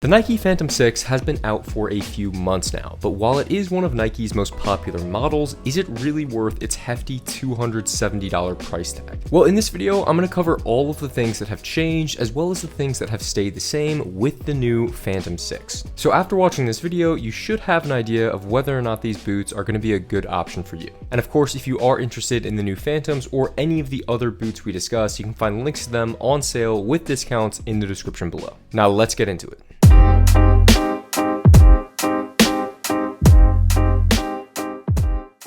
The Nike Phantom 6 has been out for a few months now, but while it is one of Nike's most popular models, is it really worth its hefty $270 price tag? Well, in this video, I'm going to cover all of the things that have changed, as well as the things that have stayed the same with the new Phantom 6. So after watching this video, you should have an idea of whether or not these boots are going to be a good option for you. And of course, if you are interested in the new Phantoms or any of the other boots we discussed, you can find links to them on sale with discounts in the description below. Now let's get into it.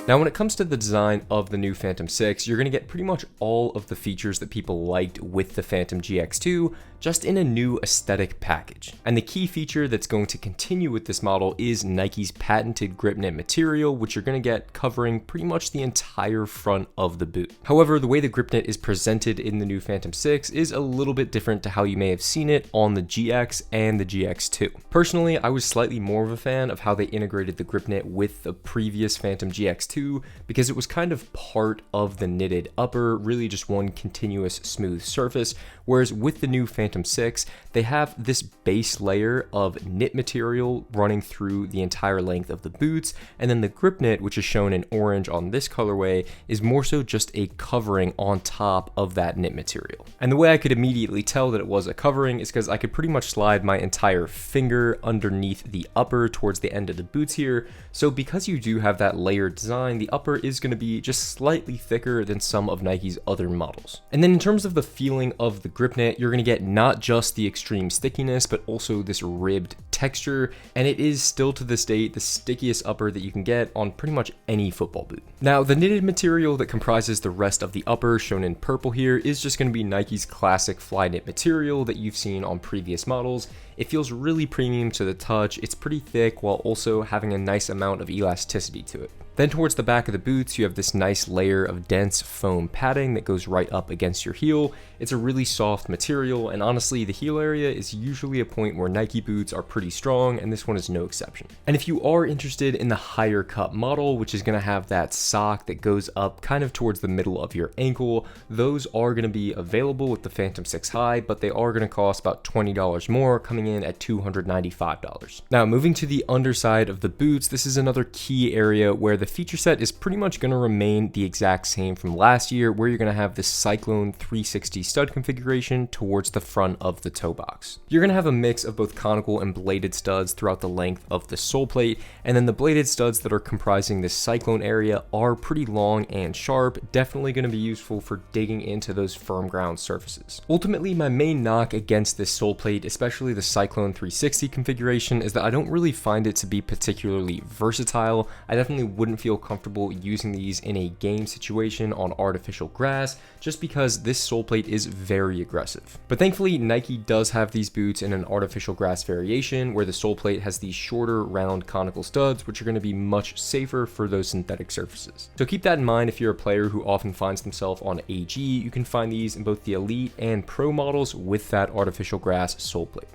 Now, when it comes to the design of the new Phantom 6, you're going to get pretty much all of the features that people liked with the Phantom GX2, just in a new aesthetic package. And the key feature that's going to continue with this model is Nike's patented grip knit material, which you're going to get covering pretty much the entire front of the boot. However, the way the grip knit is presented in the new Phantom 6 is a little bit different to how you may have seen it on the GX and the GX2. Personally, I was slightly more of a fan of how they integrated the grip knit with the previous Phantom GX2 because it was kind of part of the knitted upper, really just one continuous smooth surface, whereas with the new Phantom 6, they have this base layer of knit material running through the entire length of the boots, and then the grip knit, which is shown in orange on this colorway, is more so just a covering on top of that knit material. And the way I could immediately tell that it was a covering is because I could pretty much slide my entire finger underneath the upper towards the end of the boots here. So because you do have that layered design, the upper is going to be just slightly thicker than some of Nike's other models. And then in terms of the feeling of the grip knit, you're going to get not just the extreme stickiness, but also this ribbed texture, and it is still to this date the stickiest upper that you can get on pretty much any football boot. Now, the knitted material that comprises the rest of the upper, shown in purple here, is just going to be Nike's classic fly knit material that you've seen on previous models. It feels really premium to the touch, it's pretty thick while also having a nice amount of elasticity to it. Then towards the back of the boots, you have this nice layer of dense foam padding that goes right up against your heel. It's a really soft material, and honestly, the heel area is usually a point where Nike boots are pretty strong, and this one is no exception. And if you are interested in the higher cut model, which is going to have that sock that goes up kind of towards the middle of your ankle, those are going to be available with the Phantom 6 High, but they are going to cost about $20 more, coming in at $295. Now, moving to the underside of the boots, this is another key area where the feature set is pretty much going to remain the exact same from last year, where you're going to have this Cyclone 360 stud configuration towards the front of the toe box. You're going to have a mix of both conical and bladed studs throughout the length of the sole plate, and then the bladed studs that are comprising this Cyclone area are pretty long and sharp, definitely going to be useful for digging into those firm ground surfaces. Ultimately, my main knock against this sole plate, especially the Cyclone 360 configuration, is that I don't really find it to be particularly versatile. I definitely wouldn't feel comfortable using these in a game situation on artificial grass, just because this sole plate is very aggressive. But thankfully, Nike does have these boots in an artificial grass variation where the sole plate has these shorter round conical studs, which are going to be much safer for those synthetic surfaces. So keep that in mind if you're a player who often finds themselves on AG. You can find these in both the Elite and Pro models with that artificial grass sole plate.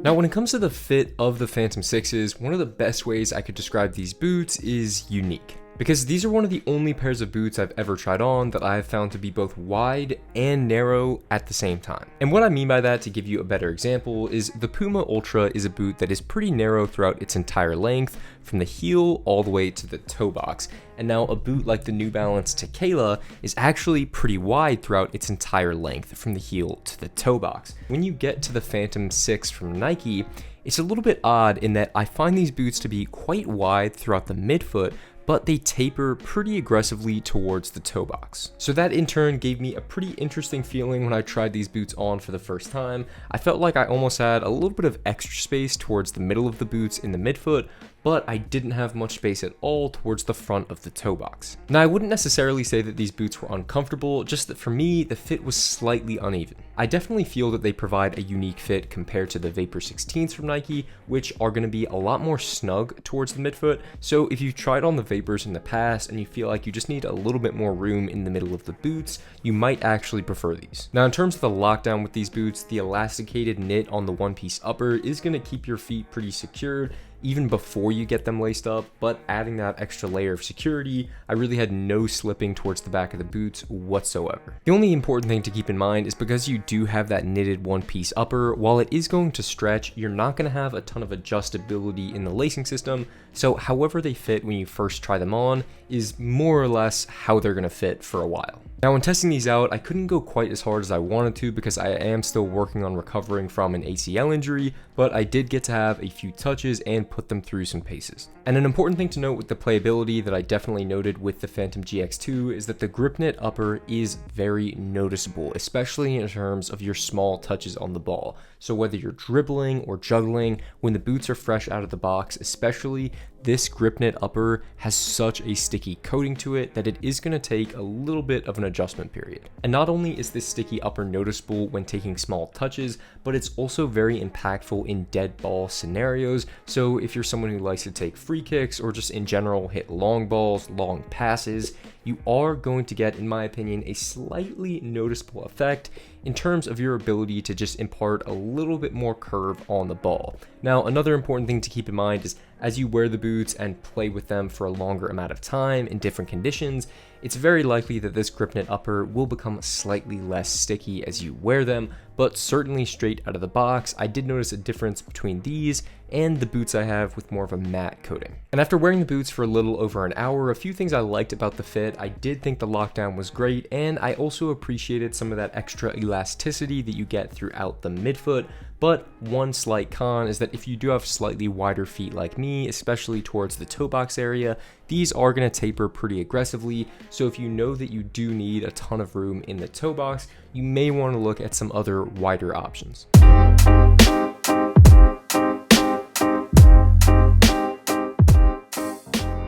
Now, when it comes to the fit of the Phantom 6s, one of the best ways I could describe these boots is unique. Because these are one of the only pairs of boots I've ever tried on that I have found to be both wide and narrow at the same time. And what I mean by that, to give you a better example, is the Puma Ultra is a boot that is pretty narrow throughout its entire length, from the heel all the way to the toe box. And now a boot like the New Balance Tequila is actually pretty wide throughout its entire length, from the heel to the toe box. When you get to the Phantom 6 from Nike, it's a little bit odd in that I find these boots to be quite wide throughout the midfoot, but they taper pretty aggressively towards the toe box. So that in turn gave me a pretty interesting feeling when I tried these boots on for the first time. I felt like I almost had a little bit of extra space towards the middle of the boots in the midfoot, but I didn't have much space at all towards the front of the toe box. Now, I wouldn't necessarily say that these boots were uncomfortable, just that for me, the fit was slightly uneven. I definitely feel that they provide a unique fit compared to the Vapor 16s from Nike, which are going to be a lot more snug towards the midfoot. So if you've tried on the Vapors in the past and you feel like you just need a little bit more room in the middle of the boots, you might actually prefer these. Now, in terms of the lockdown with these boots, the elasticated knit on the one-piece upper is going to keep your feet pretty secured, even before you get them laced up, but adding that extra layer of security, I really had no slipping towards the back of the boots whatsoever. The only important thing to keep in mind is because you do have that knitted one-piece upper, while it is going to stretch, you're not going to have a ton of adjustability in the lacing system, so however they fit when you first try them on is more or less how they're going to fit for a while. Now, when testing these out, I couldn't go quite as hard as I wanted to because I am still working on recovering from an ACL injury, but I did get to have a few touches and put them through some paces. And an important thing to note with the playability that I definitely noted with the Phantom GX2 is that the grip knit upper is very noticeable, especially in terms of your small touches on the ball. So whether you're dribbling or juggling, when the boots are fresh out of the box especially, this grip knit upper has such a sticky coating to it that it is going to take a little bit of an adjustment period. And not only is this sticky upper noticeable when taking small touches, but it's also very impactful in dead ball scenarios. So if you're someone who likes to take free kicks or just in general hit long balls, long passes, you are going to get, in my opinion, a slightly noticeable effect in terms of your ability to just impart a little bit more curve on the ball. Now, another important thing to keep in mind is as you wear the boots and play with them for a longer amount of time in different conditions, it's very likely that this grip knit upper will become slightly less sticky as you wear them, but certainly straight out of the box, I did notice a difference between these and the boots I have with more of a matte coating. And after wearing the boots for a little over an hour, a few things I liked about the fit. I did think the lockdown was great, and I also appreciated some of that extra elasticity that you get throughout the midfoot. But one slight con is that if you do have slightly wider feet like me, especially towards the toe box area, these are going to taper pretty aggressively. So if you know that you do need a ton of room in the toe box, you may want to look at some other wider options.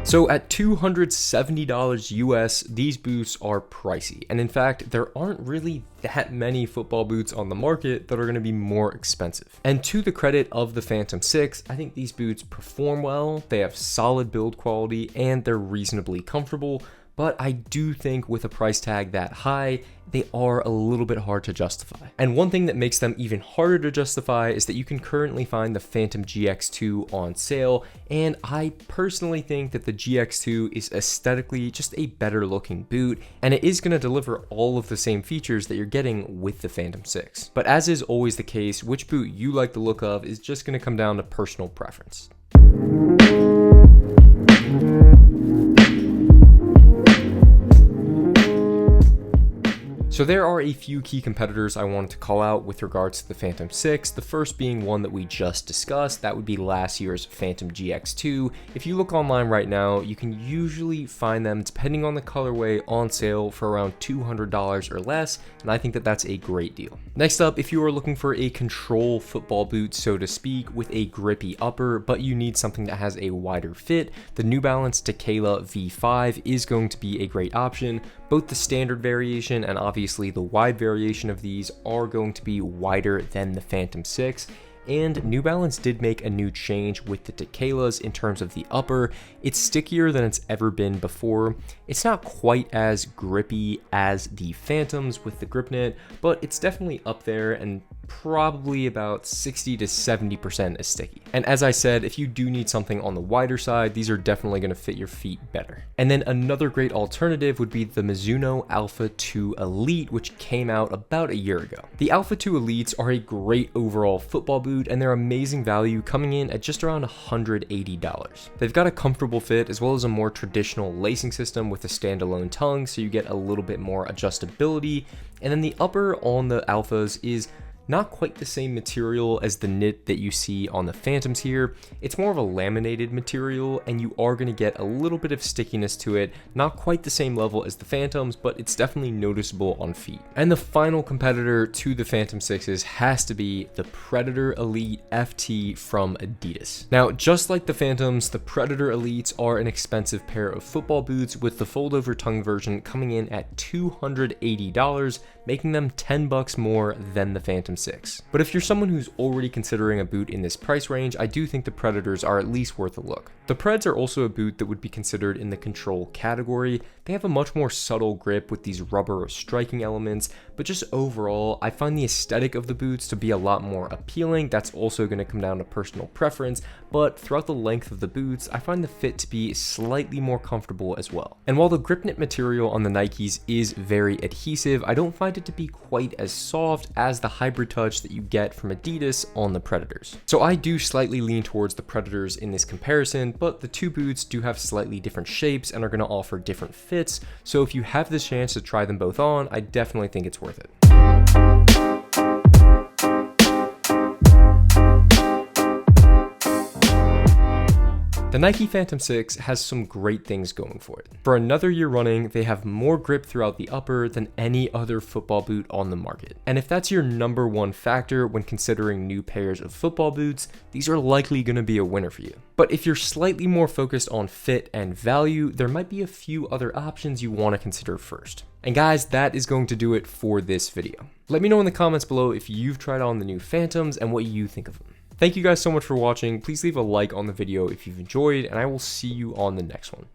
So at $270 US, these boots are pricey. And in fact, there aren't really that many football boots on the market that are going to be more expensive. And to the credit of the Phantom 6, I think these boots perform well, they have solid build quality, and they're reasonably comfortable. But I do think with a price tag that high, they are a little bit hard to justify. And one thing that makes them even harder to justify is that you can currently find the Phantom GX2 on sale, and I personally think that the GX2 is aesthetically just a better looking boot, and it is going to deliver all of the same features that you're getting with the Phantom 6. But as is always the case, which boot you like the look of is just going to come down to personal preference. So there are a few key competitors I wanted to call out with regards to the Phantom 6, the first being one that we just discussed, that would be last year's Phantom GX2. If you look online right now, you can usually find them, depending on the colorway, on sale for around $200 or less, and I think that that's a great deal. Next up, if you are looking for a control football boot, so to speak, with a grippy upper, but you need something that has a wider fit, the New Balance Tequila V5 is going to be a great option. Both the standard variation and obviously the wide variation of these are going to be wider than the Phantom 6. And New Balance did make a new change with the Tequilas in terms of the upper. It's stickier than it's ever been before. It's not quite as grippy as the Phantoms with the grip knit, but it's definitely up there and probably about 60 to 70% as sticky. And as I said, if you do need something on the wider side, these are definitely going to fit your feet better. And then another great alternative would be the Mizuno Alpha 2 Elite, which came out about a year ago. The Alpha 2 Elites are a great overall football boot, and they're amazing value, coming in at just around $180. They've got a comfortable fit as well as a more traditional lacing system with a standalone tongue, so you get a little bit more adjustability. And then the upper on the Alphas is not quite the same material as the knit that you see on the Phantoms here. It's more of a laminated material, and you are going to get a little bit of stickiness to it. Not quite the same level as the Phantoms, but it's definitely noticeable on feet. And the final competitor to the Phantom 6s has to be the Predator Elite FT from Adidas. Now, just like the Phantoms, the Predator Elites are an expensive pair of football boots, with the fold-over tongue version coming in at $280, making them $10 more than the Phantom 6. But if you're someone who's already considering a boot in this price range, I do think the Predators are at least worth a look. The Preds are also a boot that would be considered in the control category. They have a much more subtle grip with these rubber or striking elements, but just overall, I find the aesthetic of the boots to be a lot more appealing. That's also going to come down to personal preference, but throughout the length of the boots, I find the fit to be slightly more comfortable as well. And while the grip knit material on the Nikes is very adhesive, I don't find it to be quite as soft as the hybrid touch that you get from Adidas on the Predators. So I do slightly lean towards the Predators in this comparison, but the two boots do have slightly different shapes and are going to offer different fits. So if you have the chance to try them both on, I definitely think it's worth it. The Nike Phantom 6 has some great things going for it. For another year running, they have more grip throughout the upper than any other football boot on the market. And if that's your number one factor when considering new pairs of football boots, these are likely going to be a winner for you. But if you're slightly more focused on fit and value, there might be a few other options you want to consider first. And guys, that is going to do it for this video. Let me know in the comments below if you've tried on the new Phantoms and what you think of them. Thank you guys so much for watching. Please leave a like on the video if you've enjoyed, and I will see you on the next one.